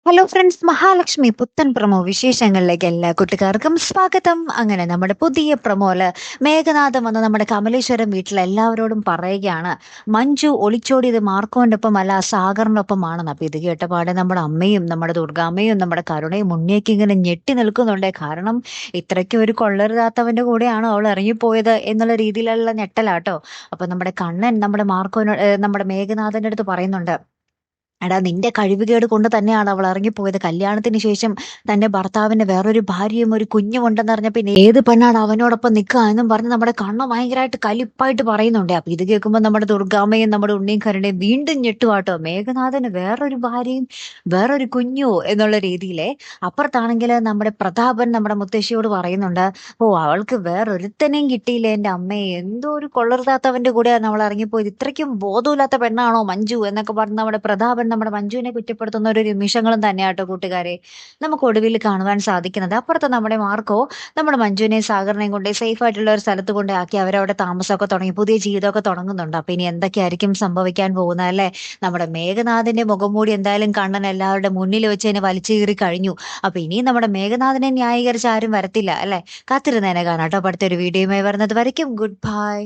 Hello friends, Mahalakshmi പുത്തൻ promo വിശേഷങ്ങളിലേക്ക് എല്ലാ കൂട്ടുകാർക്കും സ്വാഗതം. അങ്ങനെ നമ്മുടെ പുതിയ പ്രമോല് മേഘനാഥം വന്ന് നമ്മുടെ കമലേശ്വരം വീട്ടിൽ എല്ലാവരോടും പറയുകയാണ്, മഞ്ജു ഒളിച്ചോടിയത് മാർക്കോന്റെ ഒപ്പം അല്ല സാഗറിനൊപ്പമാണെന്ന്. അപ്പൊ ഇത് കേട്ടപാടെ നമ്മുടെ അമ്മയും നമ്മുടെ ദുർഗാമ്മയും നമ്മുടെ കരുണയും ഉണ്ണിയൊക്കെ ഇങ്ങനെ ഞെട്ടി നിൽക്കുന്നുണ്ട്. കാരണം ഇത്രയ്ക്കും ഒരു കൊള്ളരുതാത്തവന്റെ കൂടെയാണോ അവൾ ഇറങ്ങിപ്പോയത് എന്നുള്ള രീതിയിലുള്ള ഞെട്ടലാട്ടോ. അപ്പൊ നമ്മുടെ കണ്ണൻ നമ്മുടെ നമ്മുടെ മേഘനാഥന്റെ അടുത്ത് പറയുന്നുണ്ട്, എടാ നിന്റെ കഴിവുകേട് കൊണ്ട് തന്നെയാണ് അവൾ ഇറങ്ങിപ്പോയത്. കല്യാണത്തിന് ശേഷം തന്റെ ഭർത്താവിന് വേറൊരു ഭാര്യയും ഒരു കുഞ്ഞും ഉണ്ടെന്ന് അറിഞ്ഞ പിന്നെ ഏത് പെണ്ണാണ് അവനോടൊപ്പം നിൽക്കുക എന്നും പറഞ്ഞ് നമ്മുടെ കണ്ണ ഭയങ്കരമായിട്ട് കലിപ്പായിട്ട് പറയുന്നുണ്ട്. അപ്പൊ ഇത് കേൾക്കുമ്പോൾ നമ്മുടെ ദുർഗാമ്മയും നമ്മുടെ ഉണ്ണിയും കരുണയും വീണ്ടും ഞെട്ടുവാട്ടോ. മേഘനാഥന് വേറൊരു ഭാര്യയും വേറൊരു കുഞ്ഞോ എന്നുള്ള രീതിയിലെ. അപ്പുറത്താണെങ്കിൽ നമ്മുടെ പ്രതാപൻ നമ്മുടെ മുത്തശ്ശിയോട് പറയുന്നുണ്ട്, ഓ അവൾക്ക് വേറൊരുത്തനെയും കിട്ടിയില്ല എന്റെ അമ്മയെ, എന്തോ ഒരു കൊള്ളരുതാത്തവന്റെ കൂടെയാണ് അവൾ ഇറങ്ങിപ്പോയത്, ഇത്രയ്ക്കും ബോധമില്ലാത്ത പെണ്ണാണോ മഞ്ജു എന്നൊക്കെ പറഞ്ഞ് നമ്മുടെ പ്രതാപൻ നമ്മുടെ മഞ്ജുവിനെ കുറ്റപ്പെടുത്തുന്ന ഒരു നിമിഷങ്ങളും തന്നെയാട്ടോ കൂട്ടുകാരെ നമുക്ക് ഒടുവിൽ കാണുവാൻ സാധിക്കുന്നത്. അപ്പുറത്ത് നമ്മുടെ മാർക്കോ നമ്മുടെ മഞ്ജുവിനെയും സാഗറിനെയും കൊണ്ട് സേഫ് ആയിട്ടുള്ള ഒരു സ്ഥലത്ത് കൊണ്ട് ആക്കി അവരവിടെ താമസമൊക്കെ തുടങ്ങി പുതിയ ജീവിതമൊക്കെ തുടങ്ങുന്നുണ്ട്. അപ്പൊ ഇനി എന്തൊക്കെയായിരിക്കും സംഭവിക്കാൻ പോകുന്നത് അല്ലെ? നമ്മുടെ മേഘനാഥിന്റെ മുഖം മൂടി എന്തായാലും കണ്ണൻ എല്ലാവരുടെ മുന്നിൽ വെച്ച് തന്നെ വലിച്ചു കീറി കഴിഞ്ഞു. അപ്പൊ ഇനിയും നമ്മുടെ മേഘനാഥിനെ ന്യായീകരിച്ച് ആരും വരത്തില്ല അല്ലെ? കാത്തിരുന്നേനെ കാണാട്ടോ. അടുത്തൊരു വീഡിയോയുമായി വരുന്നത് വരയ്ക്കും ഗുഡ് ബൈ.